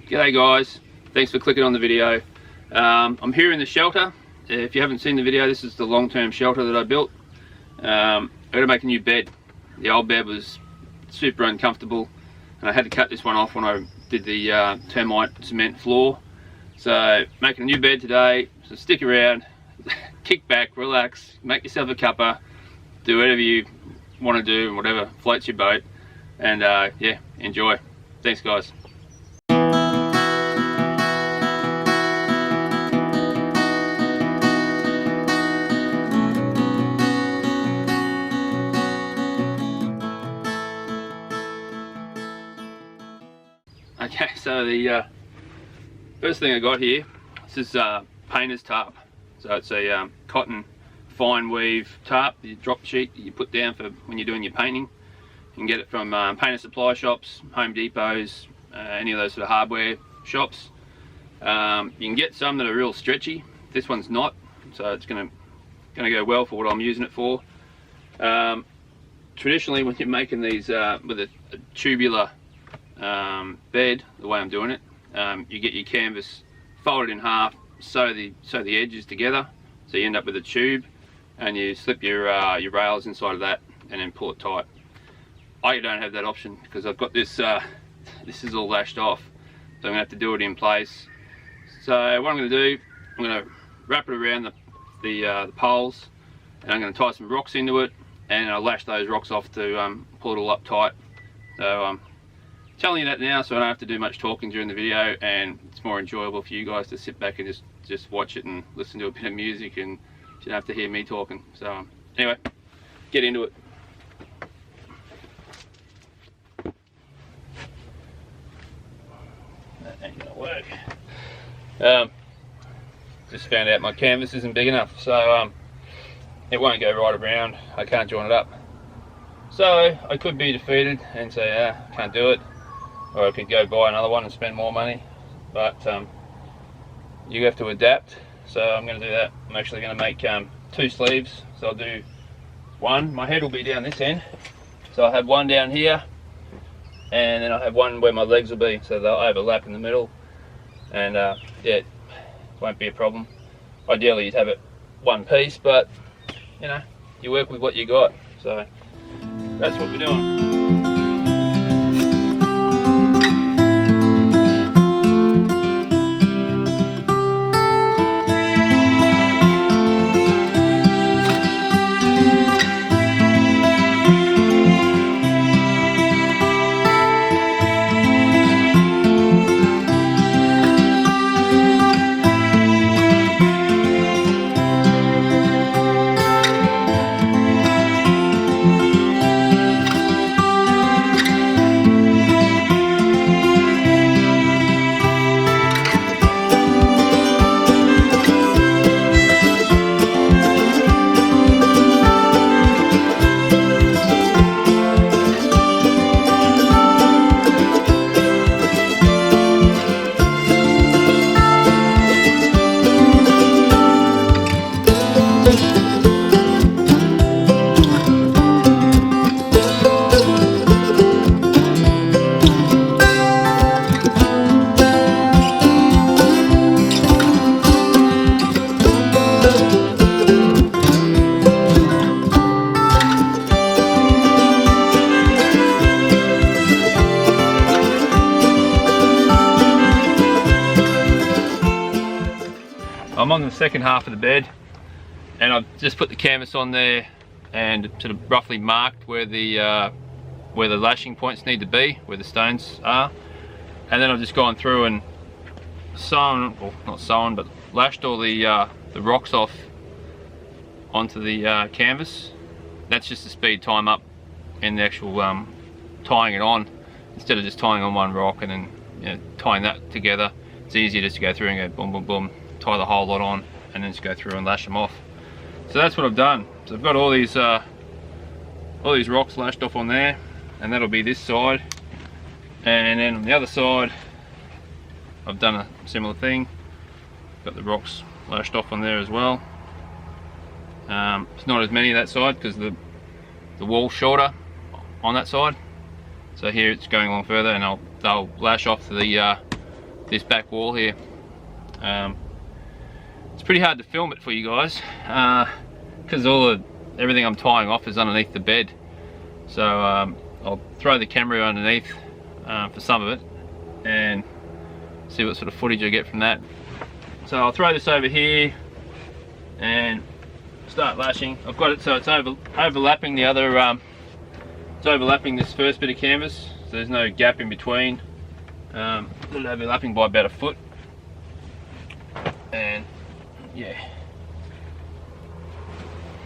G'day guys, thanks for clicking on the video. I'm here in the shelter. If you haven't seen the video, this is the long-term shelter that I built. I got to make a new bed. The old bed was super uncomfortable and I had to cut this one off when I did the termite cement floor. So making a new bed today, so stick around, kick back, relax, make yourself a cuppa, do whatever you want to do and whatever floats your boat, and yeah, enjoy. Thanks guys. Okay, so the first thing I got here, this is painter's tarp. So it's a cotton fine weave tarp, the drop sheet that you put down for when you're doing your painting. You can get it from painter supply shops, Home Depots, any of those sort of hardware shops. You can get some that are real stretchy. This one's not, so it's gonna go well for what I'm using it for. Traditionally, when you're making these with a tubular bed, the way I'm doing it, you get your canvas folded in half, sew the edges together, so you end up with a tube, and you slip your rails inside of that and then pull it tight. I don't have that option because I've got this this is all lashed off, so I'm gonna have to do it in place. So what I'm gonna do, I'm gonna wrap it around the poles, and I'm gonna tie some rocks into it, and I'll lash those rocks off to pull it all up tight. So telling you that now so I don't have to do much talking during the video, and it's more enjoyable for you guys to sit back and just watch it and listen to a bit of music, and you don't have to hear me talking. So anyway, get into it. That ain't gonna work. Just found out my canvas isn't big enough, so it won't go right around. I can't join it up. So I could be defeated and say, I can't do it. Or I could go buy another one and spend more money, but you have to adapt. So I'm going to do that. I'm actually going to make 2 sleeves. So I'll do one. My head will be down this end, so I'll have one down here, and then I'll have one where my legs will be, so they'll overlap in the middle, and yeah, it won't be a problem. Ideally you'd have it one piece, but you know, you work with what you got. So that's what we're doing. I'm on the second half of the bed, and I've just put the canvas on there and sort of roughly marked where the lashing points need to be, where the stones are, and then I've just gone through and sewn, well not sewn, but lashed all the rocks off onto the canvas. That's just to speed time up in the actual tying it on, instead of just tying on one rock and then tying that together. It's easier just to go through and go boom boom boom, tie the whole lot on, and then just go through and lash them off. So that's what I've done. So I've got all these rocks lashed off on there, and that'll be this side. And then on the other side, I've done a similar thing. Got the rocks lashed off on there as well. It's not as many that side because the wall's shorter on that side. So here it's going along further, and they'll lash off to the this back wall here. It's pretty hard to film it for you guys because everything I'm tying off is underneath the bed. So I'll throw the camera underneath for some of it and see what sort of footage I get from that. So I'll throw this over here and start lashing. I've got it so it's overlapping the other, it's overlapping this first bit of canvas, so there's no gap in between. It's overlapping by about a foot. And yeah,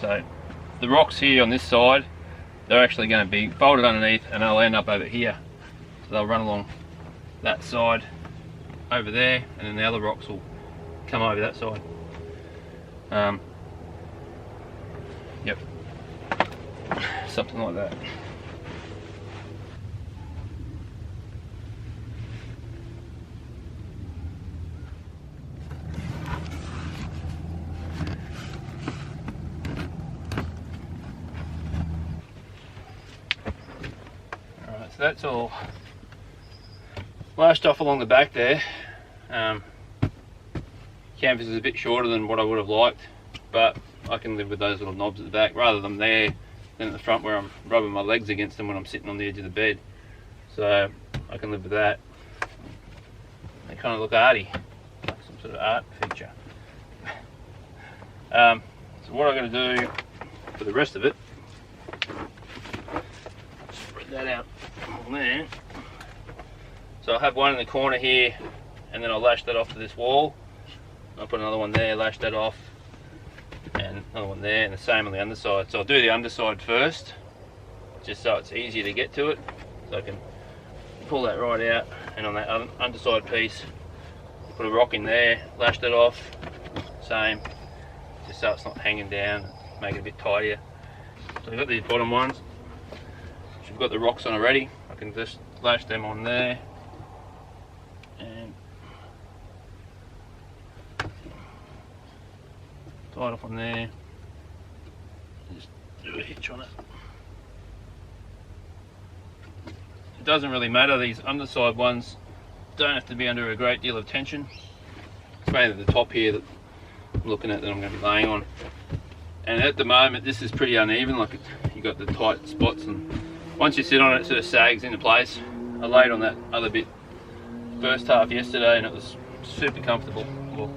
so the rocks here on this side, they're actually going to be folded underneath and they'll end up over here. So they'll run along that side over there, and then the other rocks will come over that side. Yep, something like that. So that's all lashed off along the back there. Canvas is a bit shorter than what I would have liked, but I can live with those little knobs at the back rather than there than at the front where I'm rubbing my legs against them when I'm sitting on the edge of the bed. So I can live with that. They kind of look arty, like some sort of art feature. So what I'm going to do for the rest of it, spread that out on there. So I'll have one in the corner here, and then I'll lash that off to this wall. I'll put another one there, lash that off, and another one there, and the same on the underside. So I'll do the underside first, just so it's easier to get to it. So I can pull that right out, and on that underside piece, put a rock in there, lash that off, same, just so it's not hanging down, make it a bit tidier. So I've got these bottom ones, which I've got the rocks on already. I can just lash them on there, and tie it off on there, just do a hitch on it. It doesn't really matter, these underside ones don't have to be under a great deal of tension. It's mainly the top here that I'm looking at that I'm going to be laying on. And at the moment this is pretty uneven, like you've got the tight spots, and once you sit on it, it sort of sags into place. I laid on that other bit first half yesterday and it was super comfortable. Well,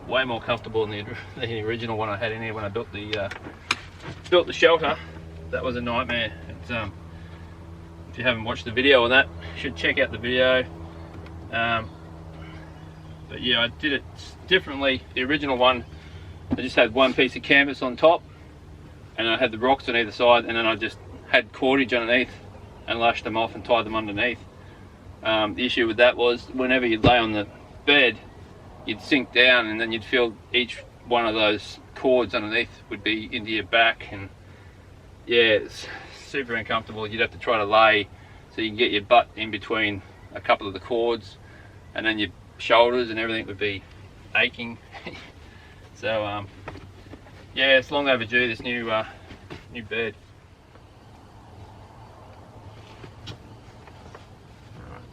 way more comfortable than the original one I had in here when I built the shelter. That was a nightmare. If you haven't watched the video on that, you should check out the video. But yeah, I did it differently. The original one, I just had one piece of canvas on top and I had the rocks on either side, and then I just had cordage underneath and lashed them off and tied them underneath. The issue with that was whenever you'd lay on the bed, you'd sink down and then you'd feel each one of those cords underneath would be into your back, and yeah, it's super uncomfortable. You'd have to try to lay so you can get your butt in between a couple of the cords, and then your shoulders and everything would be aching. So yeah, it's long overdue, this new bed.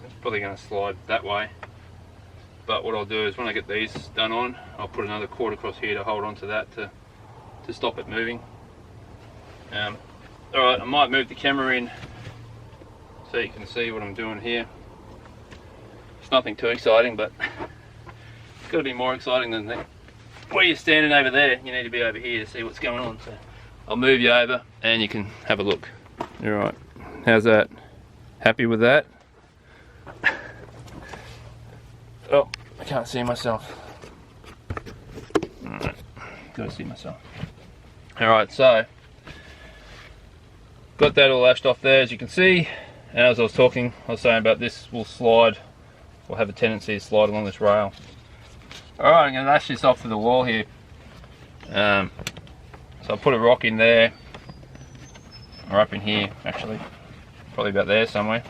It's probably going to slide that way, but what I'll do is when I get these done on, I'll put another cord across here to hold on to that to stop it moving. Alright, I might move the camera in so you can see what I'm doing here. It's nothing too exciting, but it's got to be more exciting than that. Where you're standing over there, you need to be over here to see what's going on. So I'll move you over and you can have a look. Alright, how's that? Happy with that? Oh, I can't see myself. Alright, gotta see myself. Alright, so got that all lashed off there, as you can see. And as I was talking, I was saying about this will slide, will have a tendency to slide along this rail. Alright, I'm going to lash this off to the wall here. So I'll put a rock in there, or up in here actually, probably about there somewhere.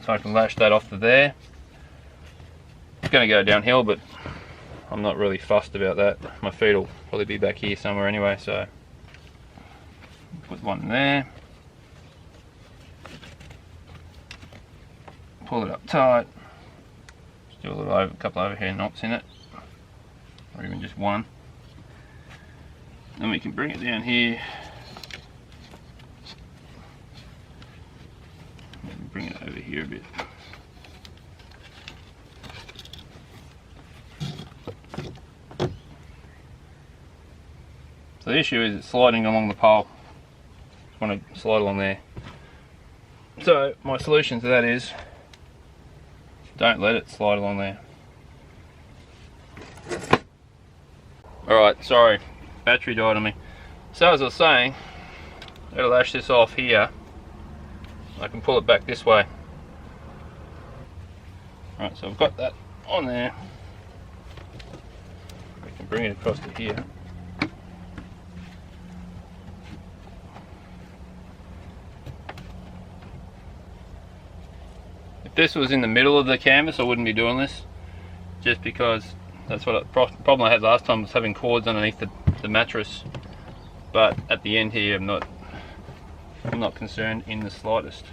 So I can lash that off to there. It's going to go downhill, but I'm not really fussed about that. My feet will probably be back here somewhere anyway, so put one there. Pull it up tight, Do a little couple overhand knots in it, or even just one. Then we can bring it down here. Bring it over here a bit. So the issue is it's sliding along the pole. Just want to slide along there. So my solution to that is don't let it slide along there. Alright, sorry, battery died on me. So as I was saying, I'm going to lash this off here. I can pull it back this way. Alright, so I've got that on there. We can bring it across to here. If this was in the middle of the canvas, I wouldn't be doing this, just because that's what the problem I had last time was having cords underneath the mattress. But at the end here, I'm not concerned in the slightest.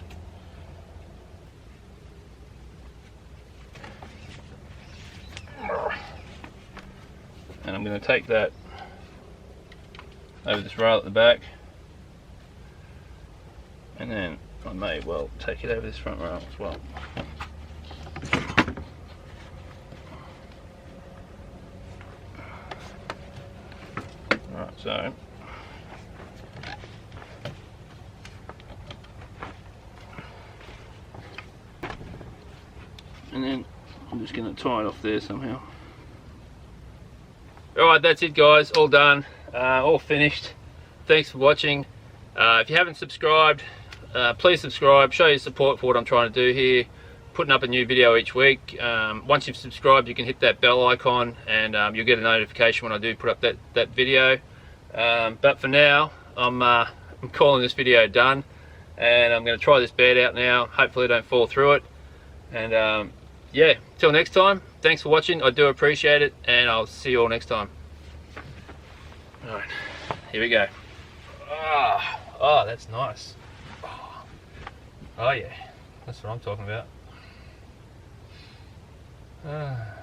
And I'm going to take that over this rail at the back, and then I may well take it over this front rail as well. Alright, so and then I'm just going to tie it off there somehow. Alright, that's it guys, all done, all finished. Thanks for watching. If you haven't subscribed, please subscribe, show your support for what I'm trying to do here, putting up a new video each week. Once you've subscribed, you can hit that bell icon and you'll get a notification when I do put up that video. But for now, I'm calling this video done, and I'm going to try this bed out now. Hopefully I don't fall through it, and yeah, till next time, thanks for watching, I do appreciate it, and I'll see you all next time. Alright, here we go. Oh, that's nice. Oh yeah, that's what I'm talking about.